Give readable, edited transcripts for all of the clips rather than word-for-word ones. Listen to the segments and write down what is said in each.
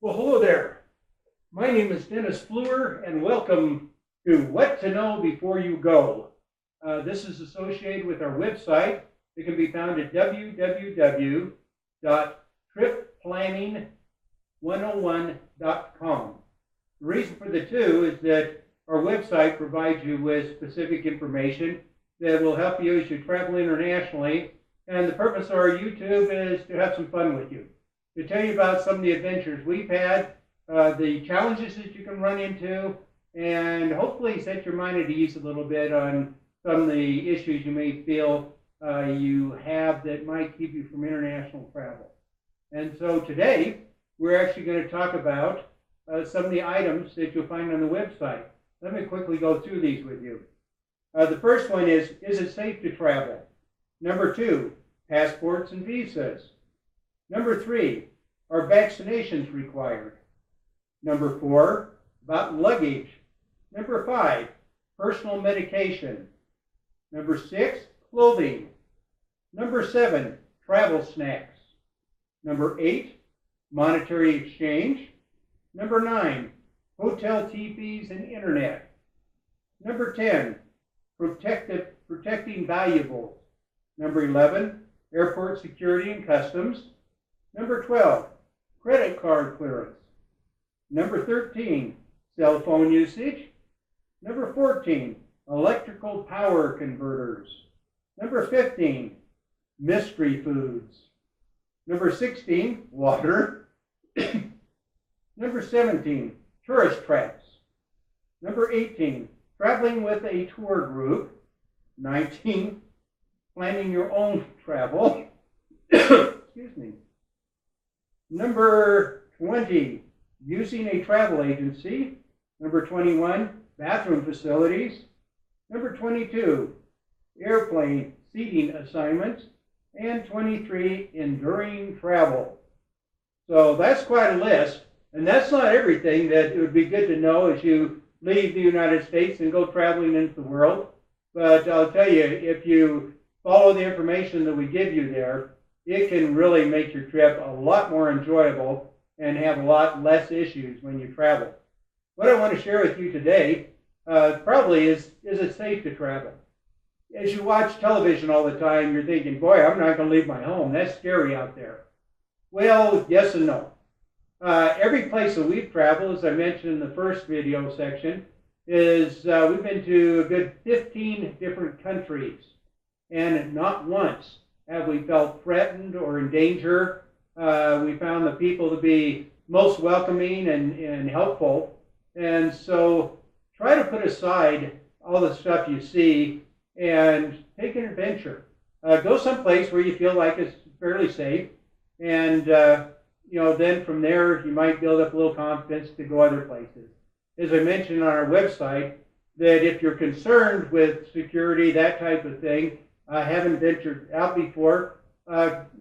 Well, hello there. My name is Dennis Fleur, and welcome to What to Know Before You Go. This is associated with our website. It can be found at www.Tripplaning101.com. The reason for the two is that our website provides you with specific information that will help you as you travel internationally. And the purpose of our YouTube is to have some fun with you, to tell you about some of the adventures we've had, the challenges that you can run into, and hopefully set your mind at ease a little bit on some of the issues you may feel you have that might keep you from international travel. And so today, we're actually going to talk about some of the items that you'll find on the website. Let me quickly go through these with you. The first one is it safe to travel? Number 2, passports and visas. Number 3, are vaccinations required? Number 4, about luggage. Number 5, personal medication. Number 6, clothing. Number 7, travel snacks. Number 8, monetary exchange. Number 9, hotel teepees and internet. Number 10, protecting valuables. Number 11, airport security and customs. Number 12, credit card clearance. Number 13, cell phone usage. Number 14, electrical power converters. Number 15, mystery foods. Number 16, water. Number 17, tourist traps. Number 18, traveling with a tour group. 19, planning your own travel. Excuse me. Number 20, using a travel agency. Number 21, bathroom facilities. Number 22, airplane seating assignments. And 23, enduring travel. So that's quite a list, and that's not everything that it would be good to know as you leave the United States and go traveling into the world. But I'll tell you, if you follow the information that we give you there, it can really make your trip a lot more enjoyable and have a lot less issues when you travel. What I want to share with you today probably is it safe to travel? As you watch television all the time, you're thinking, boy, I'm not going to leave my home. That's scary out there. Well, yes and no. Every place that we've traveled, as I mentioned in the first video section, is we've been to a good 15 different countries. And not once have we felt threatened or in danger. We found the people to be most welcoming and helpful. And so try to put aside all the stuff you see and take an adventure. Go someplace where you feel like it's fairly safe. And, then from there, you might build up a little confidence to go other places. As I mentioned on our website, that if you're concerned with security, that type of thing, haven't ventured out before,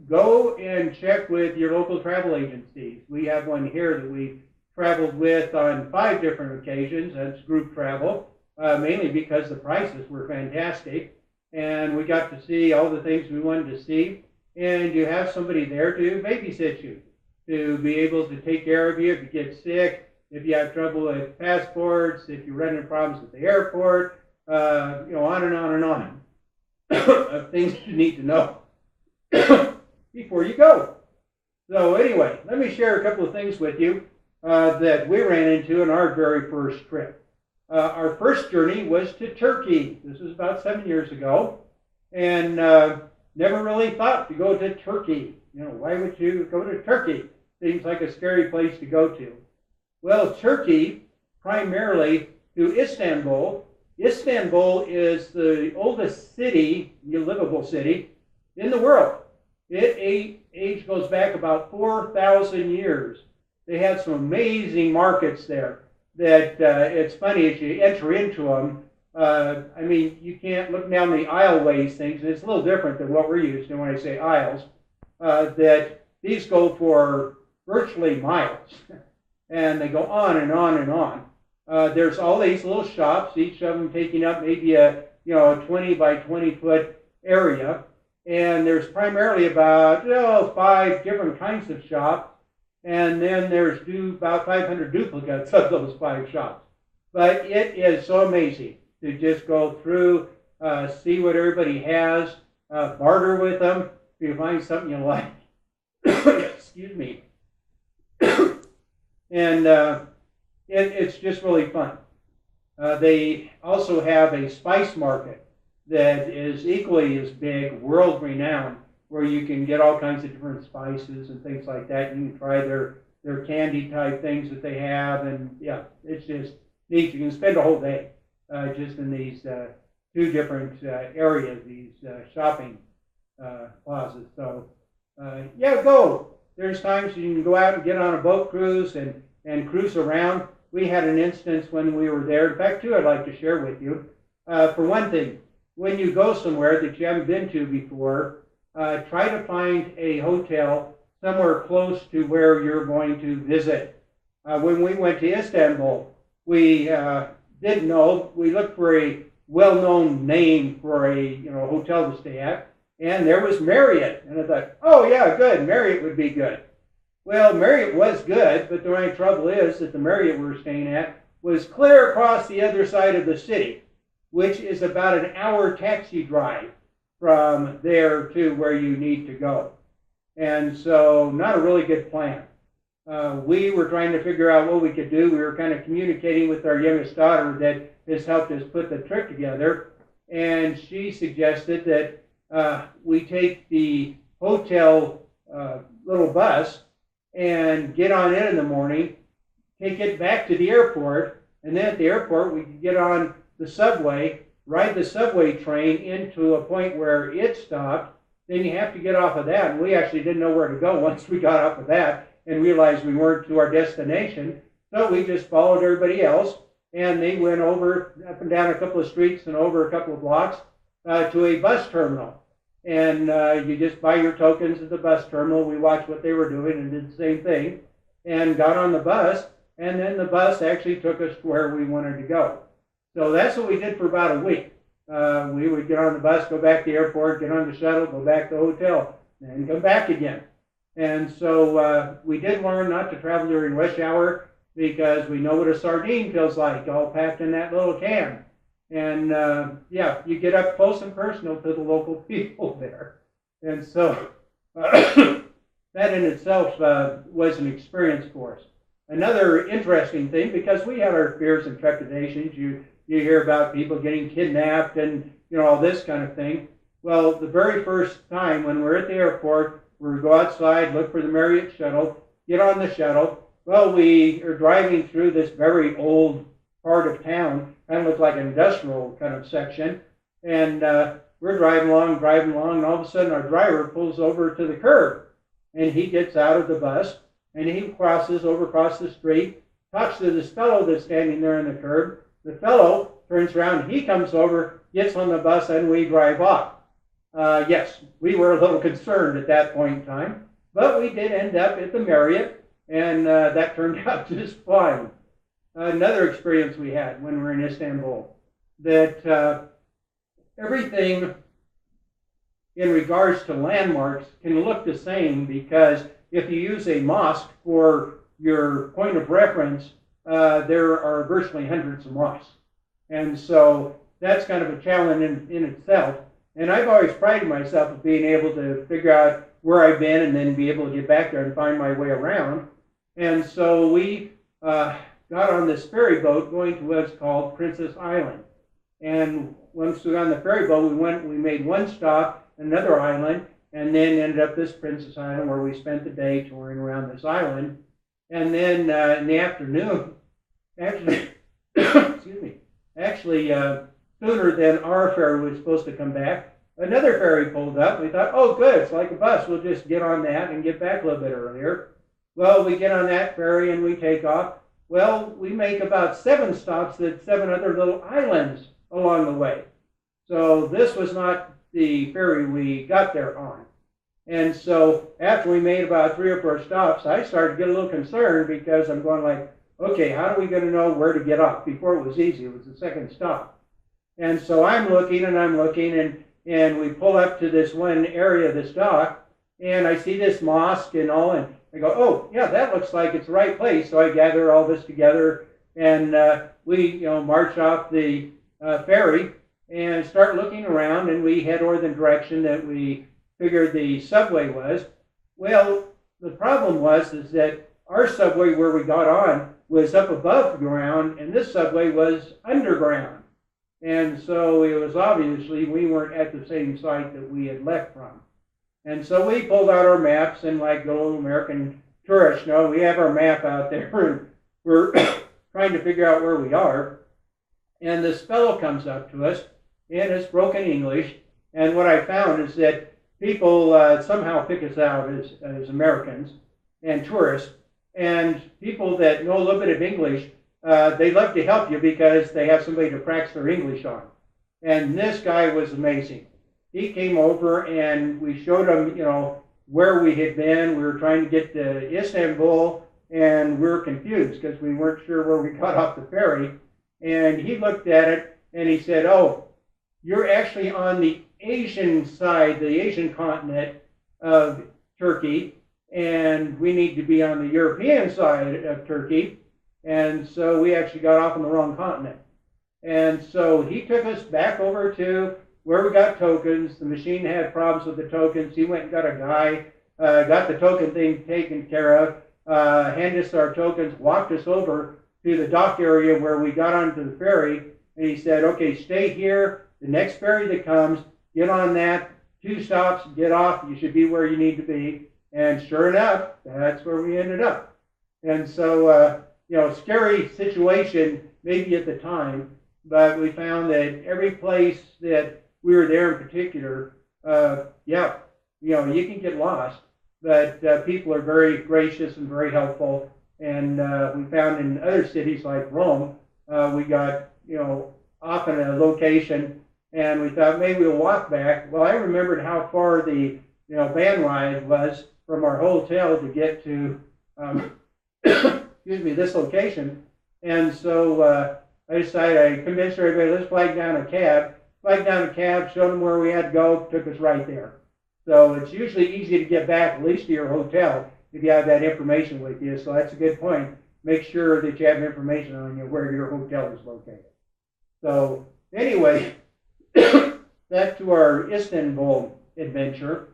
go and check with your local travel agencies. We have one here that we traveled with on 5 different occasions. That's group travel, mainly because the prices were fantastic, and we got to see all the things we wanted to see, and you have somebody there to babysit you, to be able to take care of you if you get sick, if you have trouble with passports, if you run into problems at the airport, on and on and on of things you need to know before you go. So anyway, let me share a couple of things with you that we ran into in our very first trip. Our first journey was to Turkey. This was about 7 years ago, and never really thought to go to Turkey. Why would you go to Turkey? Seems like a scary place to go to. Well, Turkey, primarily to Istanbul. Istanbul is the oldest city, livable city, in the world. Age goes back about 4,000 years. They had some amazing markets there that it's funny as you enter into them. You can't look down the aisleways things, and it's a little different than what we're used to when I say aisles, that these go for virtually miles, and they go on and on and on. There's all these little shops, each of them taking up maybe a 20 by 20 foot area, and there's primarily about 5 different kinds of shops, and then there's about 500 duplicates of those 5 shops. But it is so amazing to just go through, see what everybody has, barter with them if you find something you like. Excuse me. And it's just really fun. They also have a spice market that is equally as big, world-renowned, where you can get all kinds of different spices and things like that. You can try their candy-type things that they have, and yeah, it's just neat. You can spend a whole day just in these 2 different areas, these shopping plazas. So, yeah, go. There's times you can go out and get on a boat cruise and cruise around. We had an instance when we were there. In fact, 2 I'd like to share with you. For one thing, when you go somewhere that you haven't been to before, try to find a hotel somewhere close to where you're going to visit. When we went to Istanbul, we didn't know. We looked for a well-known name for a hotel to stay at, and there was Marriott. And I thought, oh yeah, good, Marriott would be good. Well, Marriott was good, but the only trouble is that the Marriott we were staying at was clear across the other side of the city, which is about an hour taxi drive from there to where you need to go. And so not a really good plan. We were trying to figure out what we could do. We were kind of communicating with our youngest daughter that has helped us put the trip together. And she suggested that we take the hotel little bus and get on in the morning, take it back to the airport, and then at the airport we could get on the subway, ride the subway train into a point where it stopped. Then you have to get off of that, and we actually didn't know where to go once we got off of that and realized we weren't to our destination. So we just followed everybody else, and they went over up and down a couple of streets and over a couple of blocks to a bus terminal. And you just buy your tokens at the bus terminal. We watched what they were doing and did the same thing and got on the bus, and then the bus actually took us to where we wanted to go. So that's what we did for about a week. We would get on the bus, go back to the airport, get on the shuttle, go back to the hotel, and come back again. And so we did learn not to travel during rush hour because we know what a sardine feels like, all packed in that little can. And yeah, you get up close and personal to the local people there. And so that in itself was an experience for us. Another interesting thing, because we had our fears and trepidations, you hear about people getting kidnapped and all this kind of thing. Well, the very first time when we're at the airport, we go outside, look for the Marriott shuttle, get on the shuttle. Well, we are driving through this very old part of town, kind of looks like an industrial kind of section, and we're driving along, and all of a sudden our driver pulls over to the curb, and he gets out of the bus, and he crosses over across the street, talks to this fellow that's standing there on the curb. The fellow turns around, he comes over, gets on the bus, and we drive off. Yes, we were a little concerned at that point in time, but we did end up at the Marriott, and that turned out just fine. Another experience we had when we were in Istanbul, that everything in regards to landmarks can look the same, because if you use a mosque for your point of reference, there are virtually hundreds of mosques. And so that's kind of a challenge in itself. And I've always prided myself of being able to figure out where I've been and then be able to get back there and find my way around. And so we got on this ferry boat going to what's called Princess Island. And once we got on the ferry boat, we made one stop, another island, and then ended up this Princess Island where we spent the day touring around this island. And then in the afternoon, actually, sooner than our ferry was supposed to come back, another ferry pulled up. We thought, oh, good, it's like a bus. We'll just get on that and get back a little bit earlier. Well, we get on that ferry and we take off. Well, we make about 7 stops at 7 other little islands along the way. So this was not the ferry we got there on. And so after we made about 3 or 4 stops, I started to get a little concerned, because I'm going like, okay, how are we going to know where to get off? Before it was easy. It was the second stop. And so I'm looking, and we pull up to this one area of this dock, and I see this mosque and all, and I go, oh, yeah, that looks like it's the right place. So I gather all this together, and we march off the ferry and start looking around, and we head over the direction that we figured the subway was. Well, the problem is that our subway where we got on was up above ground, and this subway was underground. And so it was obviously we weren't at the same site that we had left from. And so we pulled out our maps, and like the old American tourists know, we have our map out there, and we're trying to figure out where we are. And this fellow comes up to us, and it's broken English. And what I found is that people somehow pick us out as Americans and tourists. And people that know a little bit of English, they love to help you because they have somebody to practice their English on. And this guy was amazing. He came over and we showed him, where we had been. We were trying to get to Istanbul, and we were confused because we weren't sure where we got off the ferry. And he looked at it and he said, oh, you're actually on the Asian side, the Asian continent of Turkey, and we need to be on the European side of Turkey. And so we actually got off on the wrong continent. And so he took us back over to where we got tokens. The machine had problems with the tokens. He went and got a guy, got the token thing taken care of, handed us our tokens, walked us over to the dock area where we got onto the ferry, and he said, okay, stay here. The next ferry that comes, get on that. 2 stops, get off. You should be where you need to be. And sure enough, that's where we ended up. And so, scary situation maybe at the time, but we found that every place that we were there in particular, you can get lost, but people are very gracious and very helpful. And we found in other cities like Rome, we got, off in a location, and we thought maybe we'll walk back. Well, I remembered how far the, van ride was from our hotel to get to, this location. And so I decided, I convinced everybody, let's flag down a cab. Flagged down a cab, showed them where we had to go, took us right there. So it's usually easy to get back, at least to your hotel, if you have that information with you. So that's a good point. Make sure that you have information on you where your hotel is located. So anyway, back to our Istanbul adventure.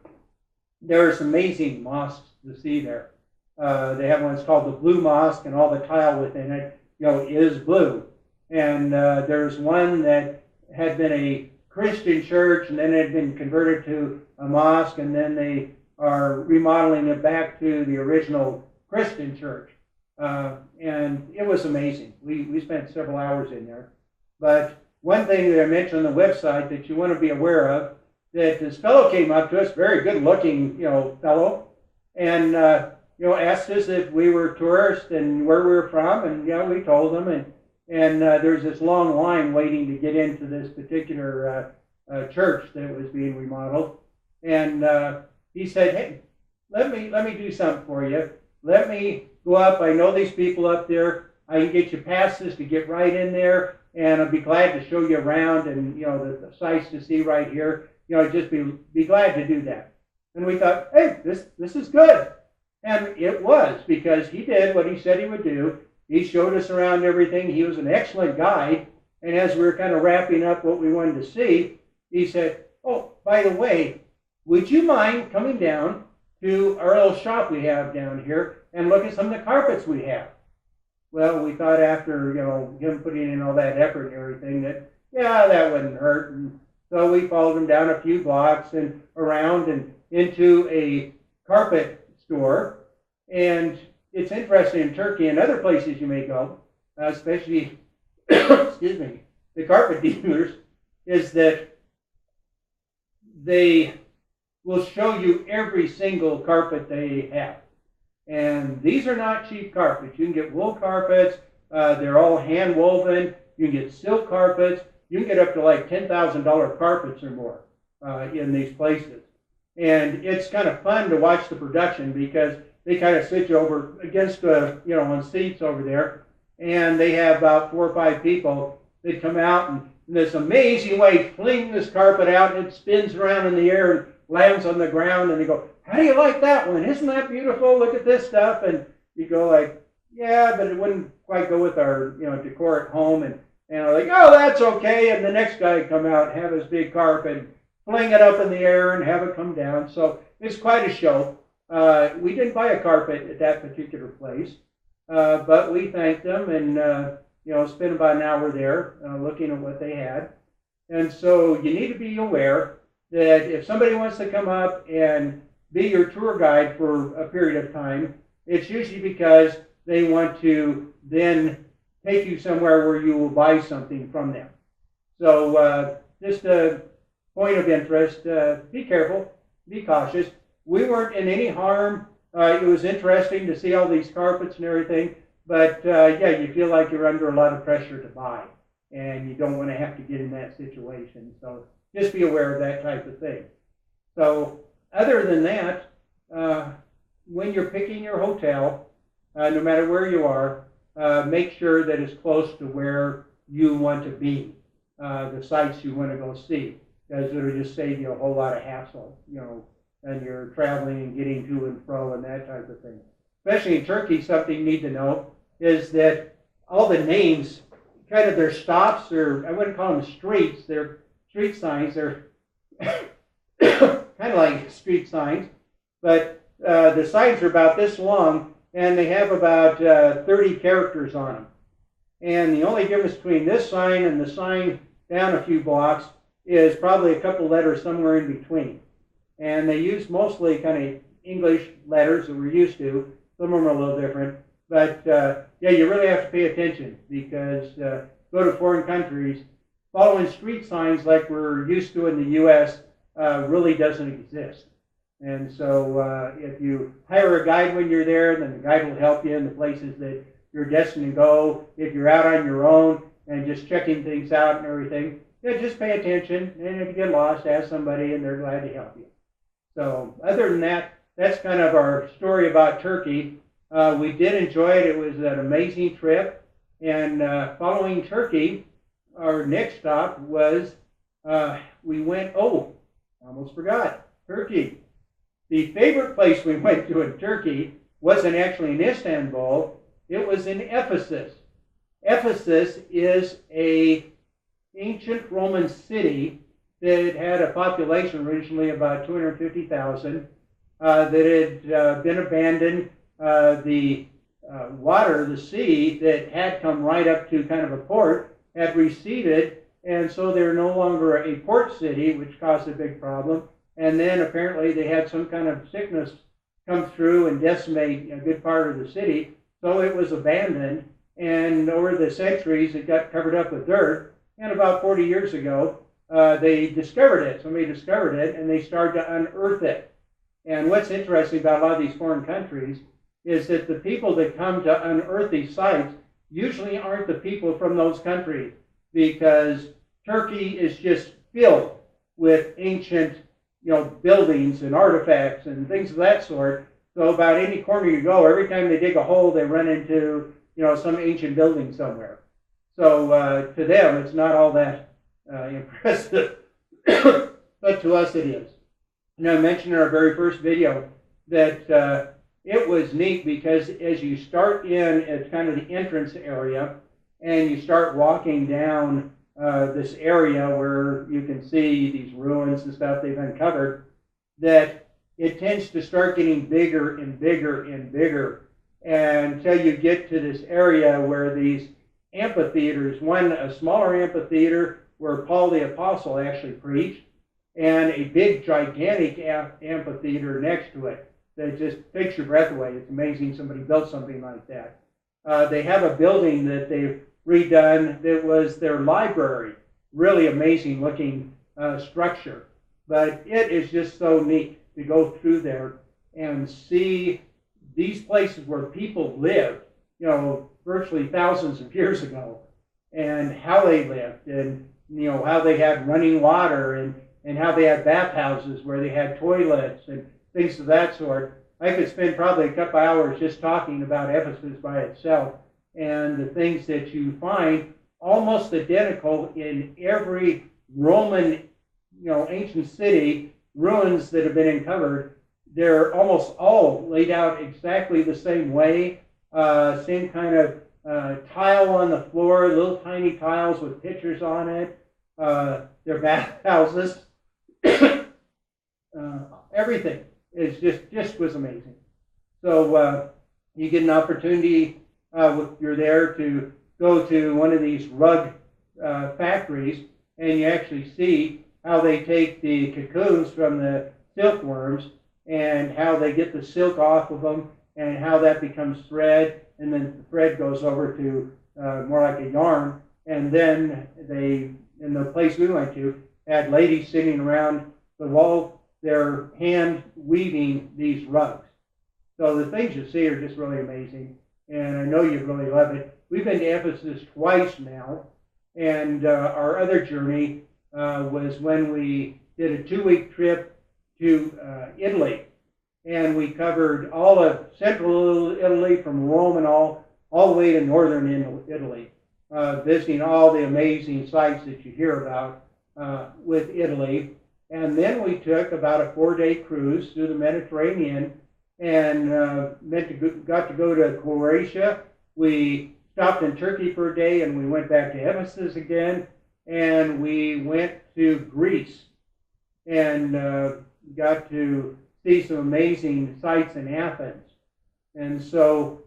There's amazing mosques to see there. They have one that's called the Blue Mosque, and all the tile within it, is blue. And there's one that had been a Christian church, and then it had been converted to a mosque, and then they are remodeling it back to the original Christian church. And it was amazing. We spent several hours in there. But one thing that I mentioned on the website that you want to be aware of, that this fellow came up to us, very good-looking, fellow, and asked us if we were tourists and where we were from, and we told him, and there's this long line waiting to get into this particular church that was being remodeled, and he said, hey, let me do something for you. Let me go up. I know these people up there. I can get you passes to get right in there, and I'll be glad to show you around and the sights to see right here. Just be glad to do that. And we thought, hey, this is good. And it was, because he did what he said he would do. He showed us around everything. He was an excellent guide. And as we were kind of wrapping up what we wanted to see, he said, oh, by the way, would you mind coming down to our little shop we have down here and look at some of the carpets we have? Well, we thought after, him putting in all that effort and everything that, that wouldn't hurt. And so we followed him down a few blocks and around and into a carpet store. And it's interesting in Turkey and other places you may go, especially, the carpet dealers, is that they will show you every single carpet they have. And these are not cheap carpets. You can get wool carpets. They're all hand woven. You can get silk carpets. You can get up to like $10,000 carpets or more in these places. And it's kind of fun to watch the production because they kind of sit you over against on seats over there, and they have about 4 or 5 people that come out and in this amazing way fling this carpet out, and it spins around in the air and lands on the ground, and they go, how do you like that one? Isn't that beautiful? Look at this stuff. And you go like, yeah, but it wouldn't quite go with our, decor at home. And I'm like, oh, that's okay. And the next guy would come out and have his big carpet and fling it up in the air and have it come down. So it's quite a show. We didn't buy a carpet at that particular place, but we thanked them and, spent about an hour there looking at what they had. And so you need to be aware that if somebody wants to come up and be your tour guide for a period of time, it's usually because they want to then take you somewhere where you will buy something from them. So just a point of interest, be careful, be cautious. We weren't in any harm. It was interesting to see all these carpets and everything, but you feel like you're under a lot of pressure to buy, and you don't want to have to get in that situation. So just be aware of that type of thing. So other than that, when you're picking your hotel, no matter where you are, make sure that it's close to where you want to be, the sites you want to go see, because it'll just save you a whole lot of hassle, and you're traveling and getting to and fro and that type of thing. Especially in Turkey, something you need to know is that all the names, kind of their stops, or I wouldn't call them streets, they're street signs, they're kind of like street signs, but the signs are about this long, and they have about 30 characters on them. And the only difference between this sign and the sign down a few blocks is probably a couple letters somewhere in between. And they use mostly kind of English letters that we're used to. Some of them are a little different. But you really have to pay attention, because go to foreign countries, following street signs like we're used to in the U.S. Really doesn't exist. And so if you hire a guide when you're there, then the guide will help you in the places that you're destined to go. If you're out on your own and just checking things out and everything, just pay attention. And if you get lost, ask somebody, and they're glad to help you. So other than that, that's kind of our story about Turkey. We did enjoy it. It was an amazing trip. And following Turkey, our next stop was, we went, almost forgot, Turkey. The favorite place we went to in Turkey wasn't actually in Istanbul. It was in Ephesus. Ephesus is an ancient Roman city that had a population originally about 250,000, that had been abandoned. The water, the sea that had come right up to kind of a port, had receded, and so they're no longer a port city, which caused a big problem. And then apparently they had some kind of sickness come through and decimate a good part of the city, so it was abandoned. And over the centuries, it got covered up with dirt. And about 40 years ago, they discovered it. Somebody discovered it, and they started to unearth it. And what's interesting about a lot of these foreign countries is that the people that come to unearth these sites usually aren't the people from those countries, because Turkey is just filled with ancient, buildings and artifacts and things of that sort. So about any corner you go, every time they dig a hole, they run into, some ancient building somewhere. So to them, it's not all that impressive, but to us it is. And I mentioned in our very first video that it was neat, because as you start in at kind of the entrance area and you start walking down this area where you can see these ruins and stuff they've uncovered, that it tends to start getting bigger and bigger and bigger until you get to this area where these amphitheaters, one a smaller amphitheater where Paul the Apostle actually preached, and a big gigantic amphitheater next to it that just takes your breath away. It's amazing somebody built something like that. They have a building that they've redone that was their library. Really amazing looking structure. But it is just so neat to go through there and see these places where people lived, virtually thousands of years ago, and how they lived, and how they had running water, and how they had bathhouses where they had toilets and things of that sort. I could spend probably a couple hours just talking about Ephesus by itself, and the things that you find almost identical in every Roman, ancient city, ruins that have been uncovered. they're almost all laid out exactly the same way. Same kind of tile on the floor, little tiny tiles with pictures on it. Their bathhouses, everything is just was amazing. So you get an opportunity if you're there to go to one of these rug factories, and you actually see how they take the cocoons from the silkworms and how they get the silk off of them and how that becomes thread, and then the thread goes over to more like a yarn. And then they, in the place we went to, had ladies sitting around the wall, they're hand weaving these rugs. So the things you see are just really amazing, and I know you really love it. We've been to Ephesus twice now, and our other journey was when we did a 2-week trip to Italy, and we covered all of central Italy from Rome and all the way to northern Italy, visiting all the amazing sites that you hear about with Italy. And then we took about a 4-day cruise through the Mediterranean and got to go to Croatia. We stopped in Turkey for a day, and we went back to Ephesus again, and we went to Greece and got to see some amazing sights in Athens. And so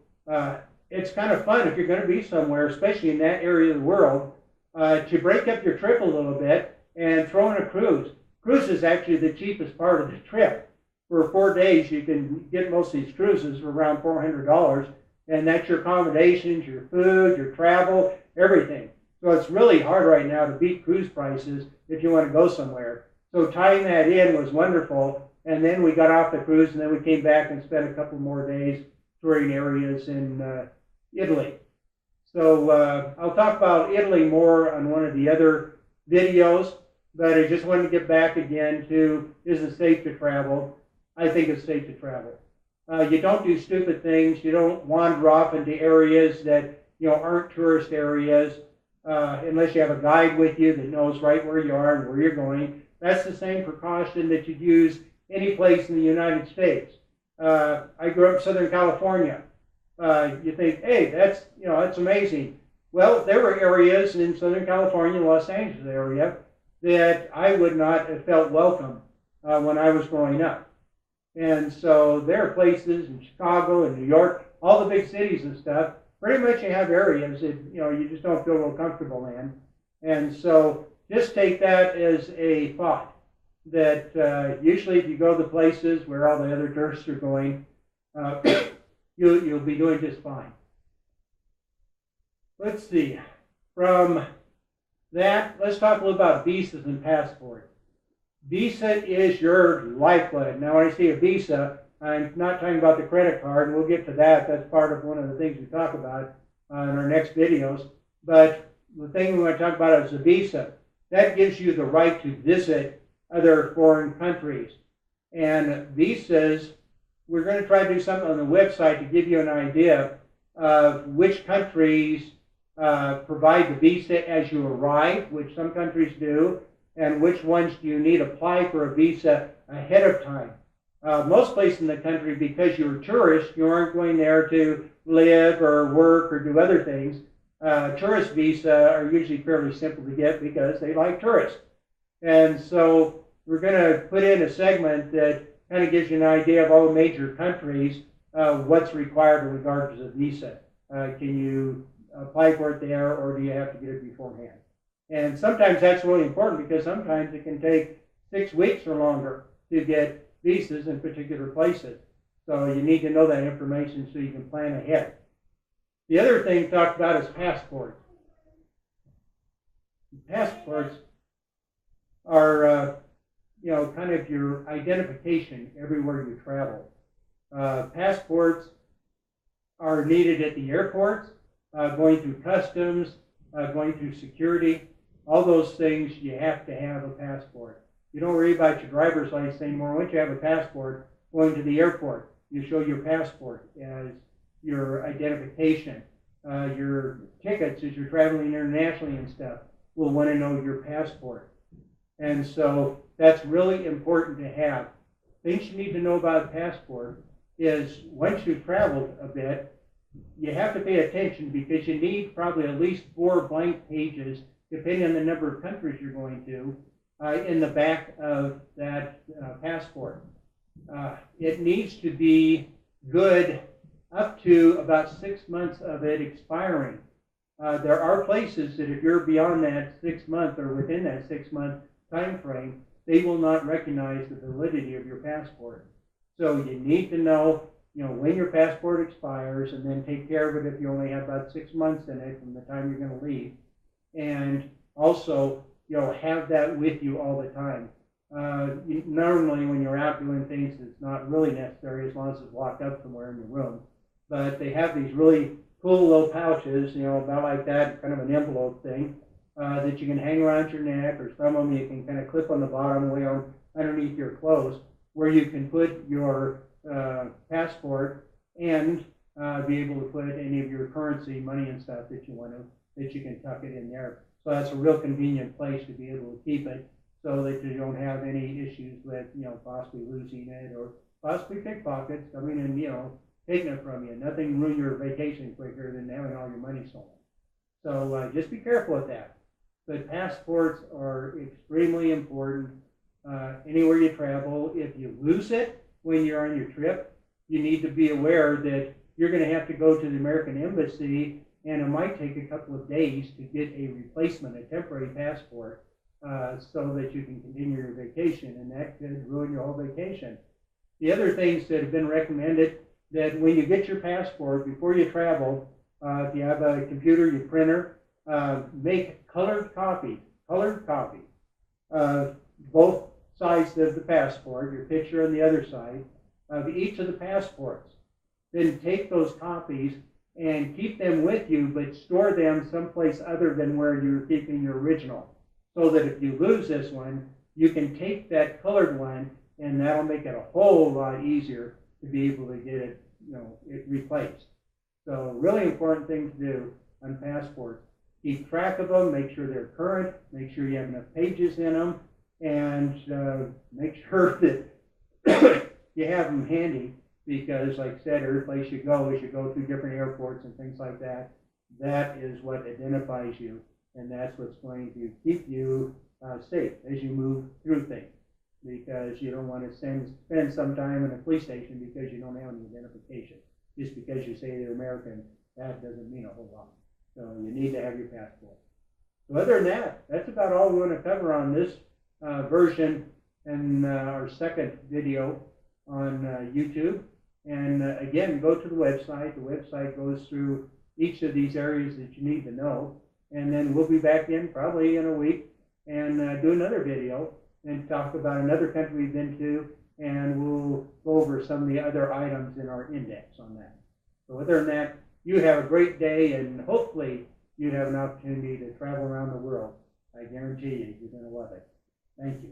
it's kind of fun if you're going to be somewhere, especially in that area of the world, to break up your trip a little bit and throw in a cruise. Cruise is actually the cheapest part of the trip. For 4 days, you can get most of these cruises for around $400, and that's your accommodations, your food, your travel, everything. So it's really hard right now to beat cruise prices if you want to go somewhere. So tying that in was wonderful, and then we got off the cruise, and then we came back and spent a couple more days touring areas in Italy. So I'll talk about Italy more on one of the other videos, but I just wanted to get back again to, is it safe to travel? I think it's safe to travel. You don't do stupid things. You don't wander off into areas that aren't tourist areas unless you have a guide with you that knows right where you are and where you're going. That's the same precaution that you'd use any place in the United States. I grew up in Southern California. You think, hey, that's amazing. Well, there were areas in Southern California, Los Angeles area, that I would not have felt welcome when I was growing up. And so there are places in Chicago and New York, all the big cities and stuff, pretty much you have areas that you just don't feel real comfortable in. And so just take that as a thought that usually if you go to places where all the other tourists are going, you'll be doing just fine. Let's see. From that, let's talk a little about visas and passports. Visa is your lifeblood. Now, when I say a visa, I'm not talking about the credit card, and we'll get to that. That's part of one of the things we talk about in our next videos. But the thing we want to talk about is a visa. That gives you the right to visit other foreign countries. And visas, we're going to try to do something on the website to give you an idea of which countries provide the visa as you arrive, which some countries do, and which ones do you need to apply for a visa ahead of time. Most places in the country, because you're a tourist, you aren't going there to live or work or do other things. Tourist visa are usually fairly simple to get because they like tourists. And so we're going to put in a segment that kind of gives you an idea of all the major countries, what's required in regards to a visa. Can you apply for it there, or do you have to get it beforehand? And sometimes that's really important because sometimes it can take 6 weeks or longer to get visas in particular places. So you need to know that information so you can plan ahead. The other thing talked about is passports. Passports are, kind of your identification everywhere you travel. Passports are needed at the airports, going through customs, going through security. All those things, you have to have a passport. You don't worry about your driver's license anymore. Once you have a passport, going to the airport, you show your passport as your identification. Your tickets, as you're traveling internationally and stuff, will want to know your passport. And so that's really important to have. things you need to know about a passport is once you've traveled a bit, you have to pay attention because you need probably at least 4 blank pages, depending on the number of countries you're going to, in the back of that passport. It needs to be good up to about 6 months of it expiring. There are places that if you're beyond that 6 month or within that 6 month time frame, they will not recognize the validity of your passport. So you need to know, when your passport expires, and then take care of it if you only have about 6 months in it from the time you're going to leave. And also, have that with you all the time. Normally when you're out doing things, it's not really necessary as long as it's locked up somewhere in your room. But they have these really cool little pouches, about like that, kind of an envelope thing, that you can hang around your neck, or some of them you can kind of clip on the bottom way on underneath your clothes, where you can put your passport and be able to put any of your currency, money and stuff that you can tuck it in there. So that's a real convenient place to be able to keep it, so that you don't have any issues with, possibly losing it, or possibly pickpockets coming and, taking it from you. Nothing ruin your vacation quicker than having all your money stolen. So just be careful with that. But passports are extremely important anywhere you travel. If you lose it when you're on your trip, you need to be aware that you're going to have to go to the American Embassy, and it might take a couple of days to get a replacement, a temporary passport, so that you can continue your vacation, and that could ruin your whole vacation. The other things that have been recommended, that when you get your passport, before you travel, if you have a computer, your printer, make colored copies, both sides of the passport, your picture on the other side, of each of the passports. Then take those copies and keep them with you, but store them someplace other than where you're keeping your original, so that if you lose this one, you can take that colored one, and that'll make it a whole lot easier to be able to get it, it replaced. So really important thing to do on passports. Keep track of them, make sure they're current, make sure you have enough pages in them, and make sure that you have them handy, because like I said, every place you go, as you go through different airports and things like that, that is what identifies you, and that's what's going to keep you safe as you move through things, because you don't want to spend some time in a police station because you don't have any identification. Just because you say you're American, that doesn't mean a whole lot. So you need to have your passport. So other than that, that's about all we want to cover on this version and our second video on YouTube. And again, go to the website. The website goes through each of these areas that you need to know. And then we'll be back in probably in a week and do another video and talk about another country we've been to, and we'll go over some of the other items in our index on that. So other than that, you have a great day, and hopefully you have an opportunity to travel around the world. I guarantee you, you're going to love it. Thank you.